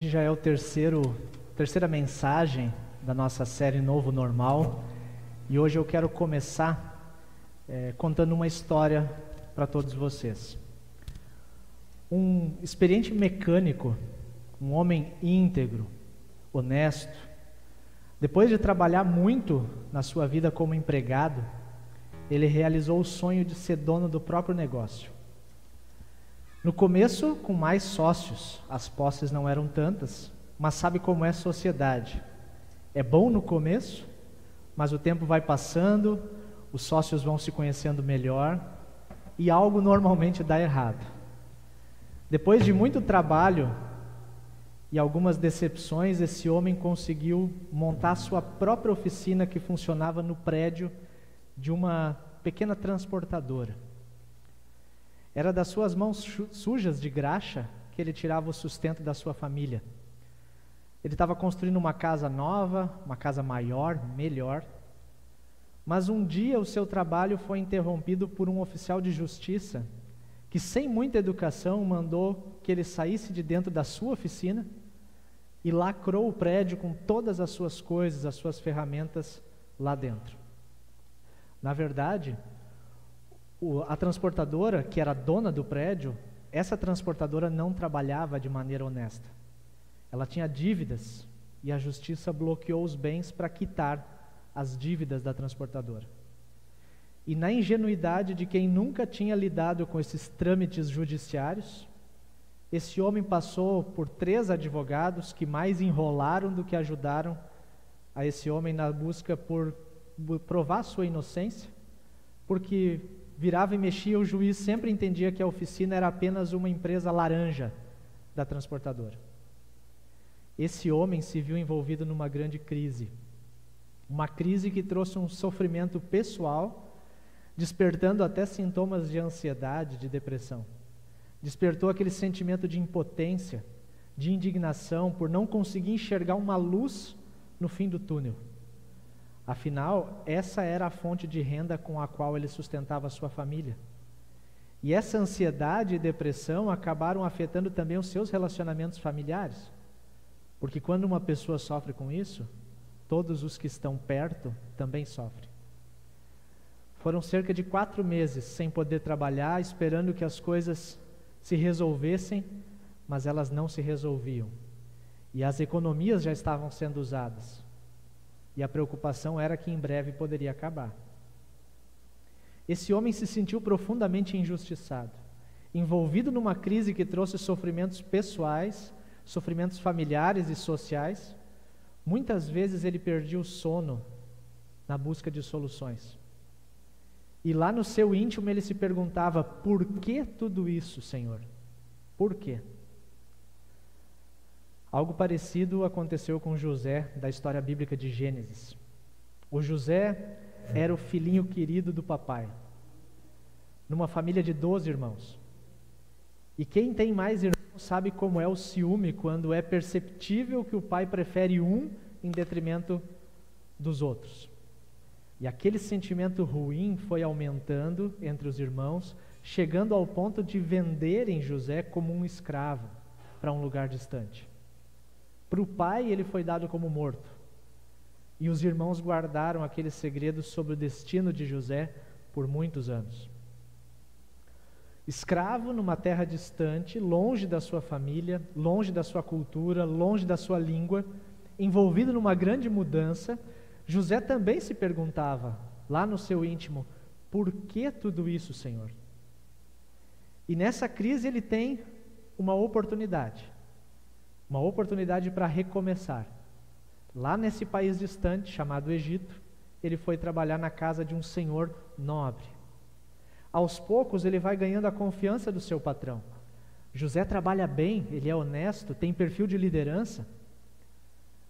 Já é a terceira mensagem da nossa série Novo Normal, e hoje eu quero começar contando uma história para todos vocês. Um experiente mecânico, um homem íntegro, honesto, depois de trabalhar muito na sua vida como empregado, ele realizou o sonho de ser dono do próprio negócio. No começo, com mais sócios, as posses não eram tantas, mas sabe como é a sociedade. É bom no começo, mas o tempo vai passando, os sócios vão se conhecendo melhor e algo normalmente dá errado. Depois de muito trabalho e algumas decepções, esse homem conseguiu montar sua própria oficina que funcionava no prédio de uma pequena transportadora. Era das suas mãos sujas de graxa que ele tirava o sustento da sua família. Ele estava construindo uma casa nova, uma casa maior, melhor. Mas um dia o seu trabalho foi interrompido por um oficial de justiça que, sem muita educação, mandou que ele saísse de dentro da sua oficina e lacrou o prédio com todas as suas coisas, as suas ferramentas lá dentro. Na verdade, a transportadora, que era dona do prédio, essa transportadora não trabalhava de maneira honesta. Ela tinha dívidas e a justiça bloqueou os bens para quitar as dívidas da transportadora. E na ingenuidade de quem nunca tinha lidado com esses trâmites judiciários, esse homem passou por 3 advogados que mais enrolaram do que ajudaram a esse homem na busca por provar sua inocência, porque virava e mexia, o juiz sempre entendia que a oficina era apenas uma empresa laranja da transportadora. Esse homem se viu envolvido numa grande crise. Uma crise que trouxe um sofrimento pessoal, despertando até sintomas de ansiedade, de depressão. Despertou aquele sentimento de impotência, de indignação por não conseguir enxergar uma luz no fim do túnel. Afinal, essa era a fonte de renda com a qual ele sustentava a sua família. E essa ansiedade e depressão acabaram afetando também os seus relacionamentos familiares. Porque quando uma pessoa sofre com isso, todos os que estão perto também sofrem. Foram cerca de 4 meses sem poder trabalhar, esperando que as coisas se resolvessem, mas elas não se resolviam. E as economias já estavam sendo usadas. E a preocupação era que em breve poderia acabar. Esse homem se sentiu profundamente injustiçado, envolvido numa crise que trouxe sofrimentos pessoais, sofrimentos familiares e sociais. Muitas vezes ele perdia o sono na busca de soluções. E lá no seu íntimo ele se perguntava: por que tudo isso, Senhor? Por quê? Algo parecido aconteceu com José, da história bíblica de Gênesis. O José era o filhinho querido do papai, numa família de 12 irmãos. E quem tem mais irmãos sabe como é o ciúme quando é perceptível que o pai prefere um em detrimento dos outros. E aquele sentimento ruim foi aumentando entre os irmãos, chegando ao ponto de venderem José como um escravo para um lugar distante. Para o pai, ele foi dado como morto. E os irmãos guardaram aquele segredo sobre o destino de José por muitos anos. Escravo numa terra distante, longe da sua família, longe da sua cultura, longe da sua língua, envolvido numa grande mudança, José também se perguntava, lá no seu íntimo: por que tudo isso, Senhor? E nessa crise ele tem uma oportunidade para recomeçar. Lá nesse país distante, chamado Egito, ele foi trabalhar na casa de um senhor nobre. Aos poucos ele vai ganhando a confiança do seu patrão. José trabalha bem, ele é honesto, tem perfil de liderança,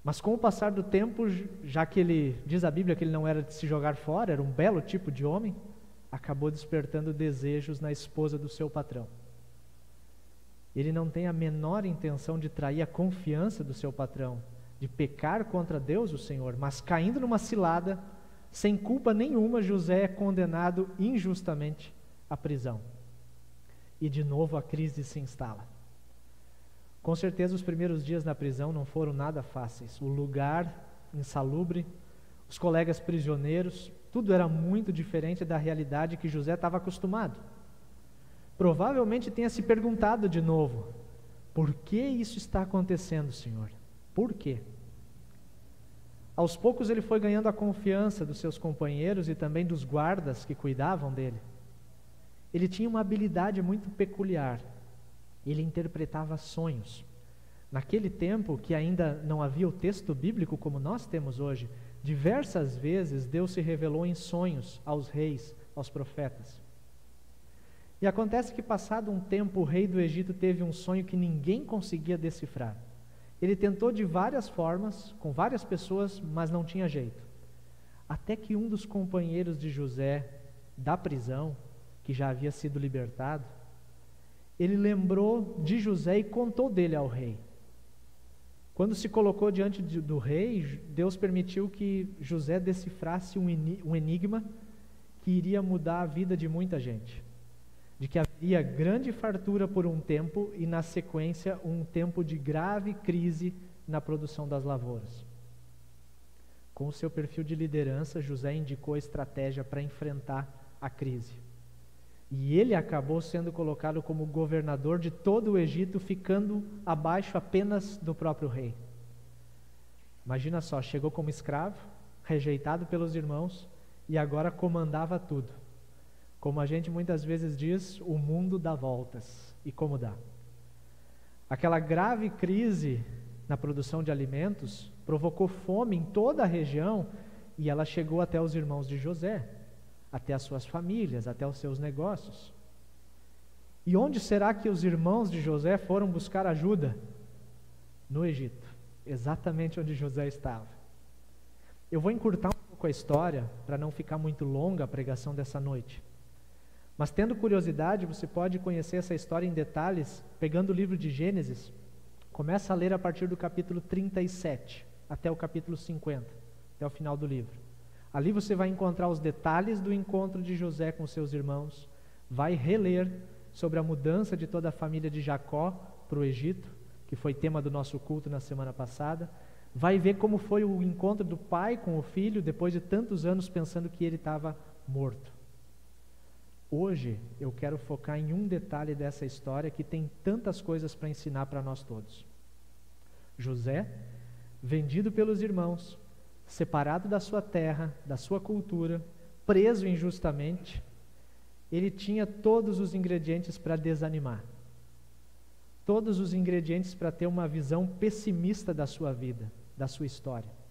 mas com o passar do tempo, já que diz a Bíblia que ele não era de se jogar fora, era um belo tipo de homem, acabou despertando desejos na esposa do seu patrão. Ele não tem a menor intenção de trair a confiança do seu patrão, de pecar contra Deus, o Senhor, mas caindo numa cilada, sem culpa nenhuma, José é condenado injustamente à prisão. E de novo a crise se instala. Com certeza os primeiros dias na prisão não foram nada fáceis. O lugar insalubre, os colegas prisioneiros, tudo era muito diferente da realidade que José estava acostumado. Provavelmente tenha se perguntado de novo: por que isso está acontecendo, Senhor? Por quê? Aos poucos ele foi ganhando a confiança dos seus companheiros e também dos guardas que cuidavam dele. Ele tinha uma habilidade muito peculiar. Ele interpretava sonhos. Naquele tempo, que ainda não havia o texto bíblico como nós temos hoje, diversas vezes Deus se revelou em sonhos aos reis, aos profetas. E acontece que, passado um tempo, o rei do Egito teve um sonho que ninguém conseguia decifrar. Ele tentou de várias formas, com várias pessoas, mas não tinha jeito. Até que um dos companheiros de José, da prisão, que já havia sido libertado, ele lembrou de José e contou dele ao rei. Quando se colocou diante do rei, Deus permitiu que José decifrasse um enigma que iria mudar a vida de muita gente. De que haveria grande fartura por um tempo e, na sequência, um tempo de grave crise na produção das lavouras. Com o seu perfil de liderança, José indicou a estratégia para enfrentar a crise. E ele acabou sendo colocado como governador de todo o Egito, ficando abaixo apenas do próprio rei. Imagina só, chegou como escravo, rejeitado pelos irmãos, e agora comandava tudo. Como a gente muitas vezes diz, o mundo dá voltas. E como dá? Aquela grave crise na produção de alimentos provocou fome em toda a região, e ela chegou até os irmãos de José, até as suas famílias, até os seus negócios. E onde será que os irmãos de José foram buscar ajuda? No Egito, exatamente onde José estava. Eu vou encurtar um pouco a história, para não ficar muito longa a pregação dessa noite. Mas, tendo curiosidade, você pode conhecer essa história em detalhes, pegando o livro de Gênesis. Começa a ler a partir do capítulo 37, até o capítulo 50, até o final do livro. Ali você vai encontrar os detalhes do encontro de José com seus irmãos, vai reler sobre a mudança de toda a família de Jacó para o Egito, que foi tema do nosso culto na semana passada, vai ver como foi o encontro do pai com o filho, depois de tantos anos pensando que ele estava morto. Hoje eu quero focar em um detalhe dessa história que tem tantas coisas para ensinar para nós todos. José, vendido pelos irmãos, separado da sua terra, da sua cultura, preso injustamente, ele tinha todos os ingredientes para desanimar. Todos os ingredientes para ter uma visão pessimista da sua vida, da sua história.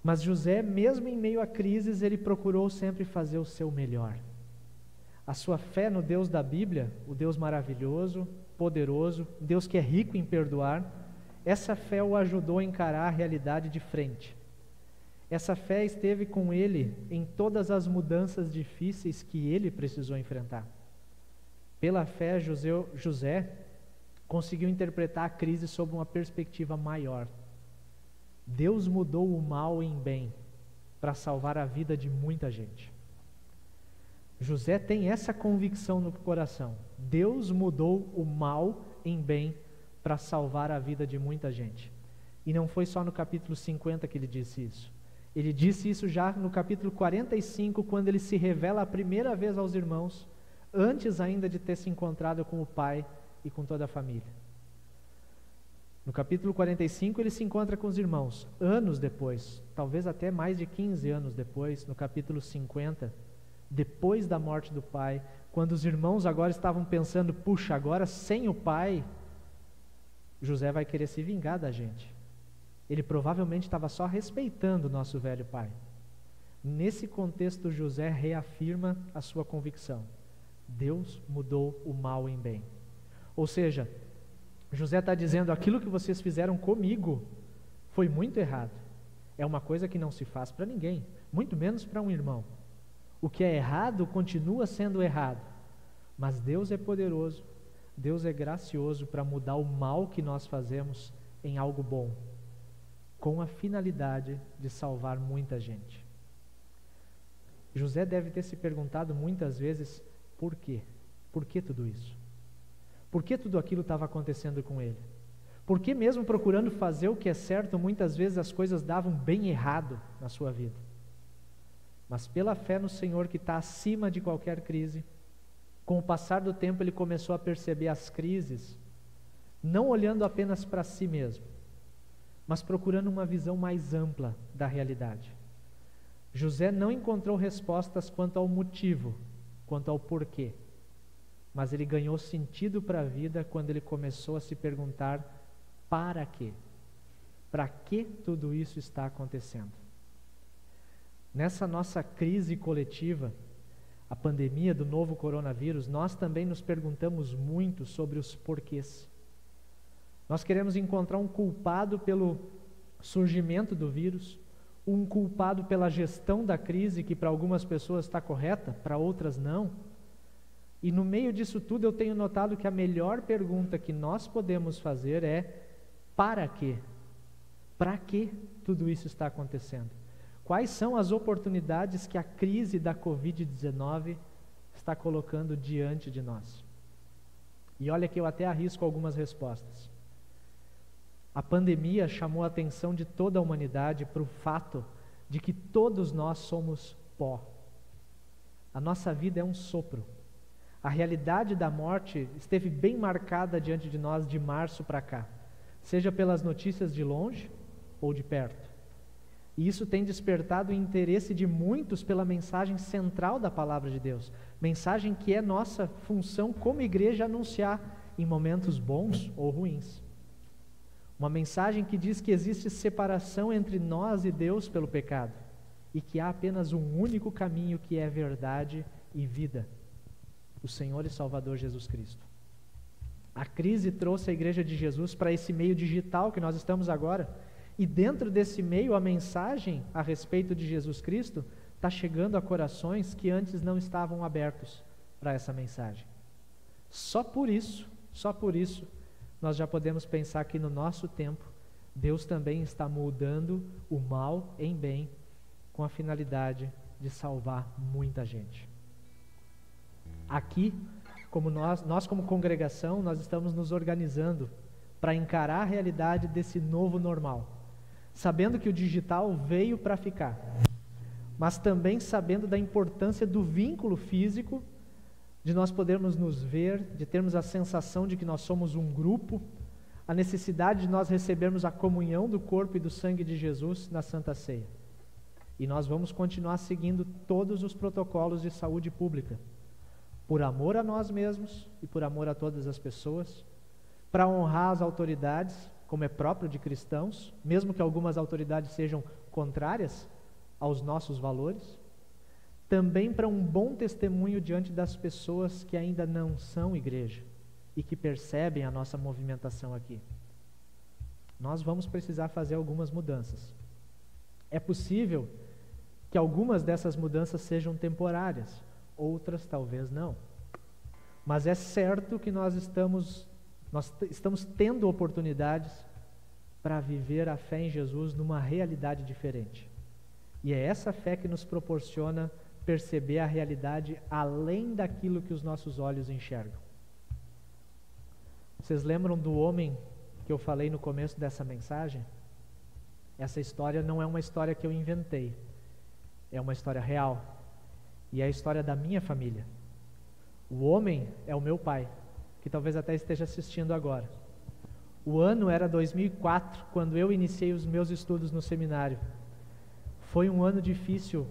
Mas José, mesmo em meio a crises, ele procurou sempre fazer o seu melhor. A sua fé no Deus da Bíblia, o Deus maravilhoso, poderoso, Deus que é rico em perdoar, essa fé o ajudou a encarar a realidade de frente. Essa fé esteve com ele em todas as mudanças difíceis que ele precisou enfrentar. Pela fé, José conseguiu interpretar a crise sob uma perspectiva maior. Deus mudou o mal em bem para salvar a vida de muita gente. José tem essa convicção no coração. Deus mudou o mal em bem para salvar a vida de muita gente. E não foi só no capítulo 50 que ele disse isso. Ele disse isso já no capítulo 45, quando ele se revela a primeira vez aos irmãos, antes ainda de ter se encontrado com o pai e com toda a família. No capítulo 45 ele se encontra com os irmãos, anos depois, talvez até mais de 15 anos depois, no capítulo 50, depois da morte do pai, quando os irmãos agora estavam pensando, puxa, agora sem o pai, José vai querer se vingar da gente. Ele provavelmente estava só respeitando o nosso velho pai. Nesse contexto, José reafirma a sua convicção. Deus mudou o mal em bem. Ou seja, José está dizendo, aquilo que vocês fizeram comigo foi muito errado. É uma coisa que não se faz para ninguém, muito menos para um irmão. O que é errado continua sendo errado, mas Deus é poderoso, Deus é gracioso para mudar o mal que nós fazemos em algo bom, com a finalidade de salvar muita gente. José deve ter se perguntado muitas vezes, por quê? Por que tudo isso? por que tudo aquilo estava acontecendo com ele. Por que mesmo procurando fazer o que é certo, muitas vezes as coisas davam bem errado na sua vida. Mas pela fé no Senhor, que está acima de qualquer crise, com o passar do tempo ele começou a perceber as crises, não olhando apenas para si mesmo, mas procurando uma visão mais ampla da realidade. José não encontrou respostas quanto ao motivo, quanto ao porquê, mas ele ganhou sentido para a vida quando ele começou a se perguntar: para quê? Para que tudo isso está acontecendo? Nessa nossa crise coletiva, a pandemia do novo coronavírus, nós também nos perguntamos muito sobre os porquês. Nós queremos encontrar um culpado pelo surgimento do vírus, um culpado pela gestão da crise, que para algumas pessoas está correta, para outras não. E no meio disso tudo eu tenho notado que a melhor pergunta que nós podemos fazer é: para quê? Para que tudo isso está acontecendo? Quais são as oportunidades que a crise da Covid-19 está colocando diante de nós? E olha que eu até arrisco algumas respostas. A pandemia chamou a atenção de toda a humanidade para o fato de que todos nós somos pó. A nossa vida é um sopro. A realidade da morte esteve bem marcada diante de nós de março para cá, seja pelas notícias de longe ou de perto. E isso tem despertado o interesse de muitos pela mensagem central da Palavra de Deus, mensagem que é nossa função como igreja anunciar em momentos bons ou ruins. Uma mensagem que diz que existe separação entre nós e Deus pelo pecado, e que há apenas um único caminho que é verdade e vida: o Senhor e Salvador Jesus Cristo. A crise trouxe a Igreja de Jesus para esse meio digital que nós estamos agora, e dentro desse meio a mensagem a respeito de Jesus Cristo está chegando a corações que antes não estavam abertos para essa mensagem. Só por isso, nós já podemos pensar que no nosso tempo, Deus também está moldando o mal em bem, com a finalidade de salvar muita gente. Aqui, como nós como congregação, nós estamos nos organizando para encarar a realidade desse novo normal, sabendo que o digital veio para ficar, mas também sabendo da importância do vínculo físico, de nós podermos nos ver, de termos a sensação de que nós somos um grupo, a necessidade de nós recebermos a comunhão do corpo e do sangue de Jesus na Santa Ceia. E nós vamos continuar seguindo todos os protocolos de saúde pública, por amor a nós mesmos e por amor a todas as pessoas, para honrar as autoridades, como é próprio de cristãos, mesmo que algumas autoridades sejam contrárias aos nossos valores, também para um bom testemunho diante das pessoas que ainda não são igreja e que percebem a nossa movimentação aqui. Nós vamos precisar fazer algumas mudanças. É possível que algumas dessas mudanças sejam temporárias, outras talvez não. Mas é certo que nós estamos tendo oportunidades para viver a fé em Jesus numa realidade diferente. E é essa fé que nos proporciona perceber a realidade além daquilo que os nossos olhos enxergam. Vocês lembram do homem que eu falei no começo dessa mensagem? Essa história não é uma história que eu inventei, é uma história real, e é a história da minha família. O homem é o meu pai, que talvez até esteja assistindo agora. O ano era 2004, quando eu iniciei os meus estudos no seminário. Foi um ano difícil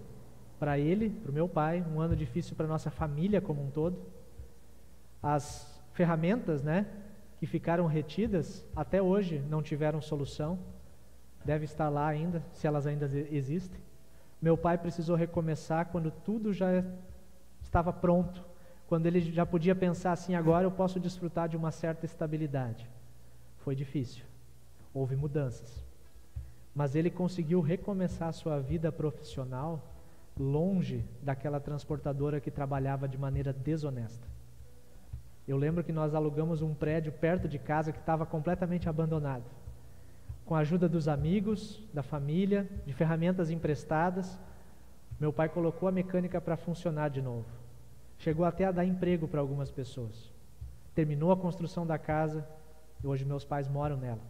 para ele, para o meu pai, um ano difícil para a nossa família como um todo. As ferramentas, que ficaram retidas, até hoje não tiveram solução. Deve estar lá ainda, se elas ainda existem. Meu pai precisou recomeçar quando tudo já estava pronto, quando ele já podia pensar assim: agora eu posso desfrutar de uma certa estabilidade. Foi difícil, houve mudanças, mas ele conseguiu recomeçar a sua vida profissional longe daquela transportadora que trabalhava de maneira desonesta. Eu lembro que nós alugamos um prédio perto de casa que estava completamente abandonado. Com a ajuda dos amigos, da família, de ferramentas emprestadas, meu pai colocou a mecânica para funcionar de novo. Chegou até a dar emprego para algumas pessoas. terminou a construção da casa e hoje meus pais moram nela.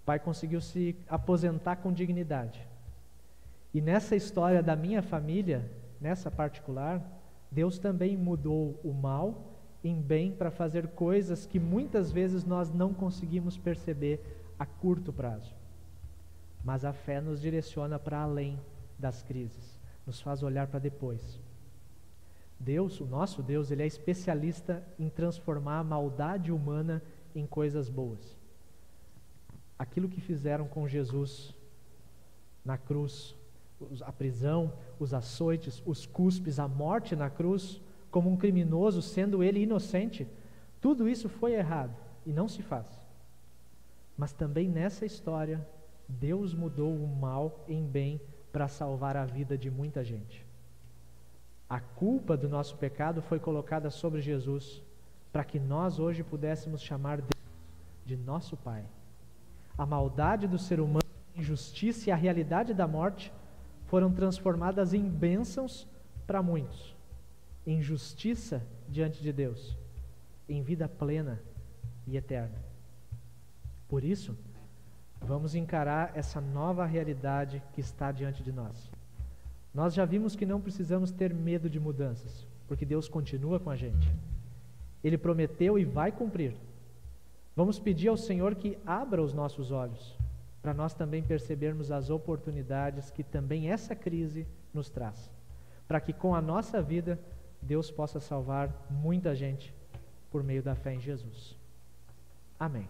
O pai conseguiu se aposentar com dignidade. E nessa história da minha família, nessa particular, Deus também mudou o mal em bem para fazer coisas que muitas vezes nós não conseguimos perceber a curto prazo. Mas a fé nos direciona para além das crises, nos faz olhar para depois. Deus, o nosso Deus, Ele é especialista em transformar a maldade humana em coisas boas. Aquilo que fizeram com Jesus na cruz, a prisão, os açoites, os cuspes, a morte na cruz, como um criminoso, sendo ele inocente, tudo isso foi errado e não se faz. Mas também nessa história, Deus mudou o mal em bem para salvar a vida de muita gente. A culpa do nosso pecado foi colocada sobre Jesus, para que nós hoje pudéssemos chamar Deus de nosso Pai. A maldade do ser humano, a injustiça e a realidade da morte foram transformadas em bênçãos para muitos, em justiça diante de Deus, em vida plena e eterna. Por isso, vamos encarar essa nova realidade que está diante de nós. Nós já vimos que não precisamos ter medo de mudanças, porque Deus continua com a gente. Ele prometeu e vai cumprir. Vamos pedir ao Senhor que abra os nossos olhos, para nós também percebermos as oportunidades que também essa crise nos traz, para que com a nossa vida Deus possa salvar muita gente por meio da fé em Jesus. Amém.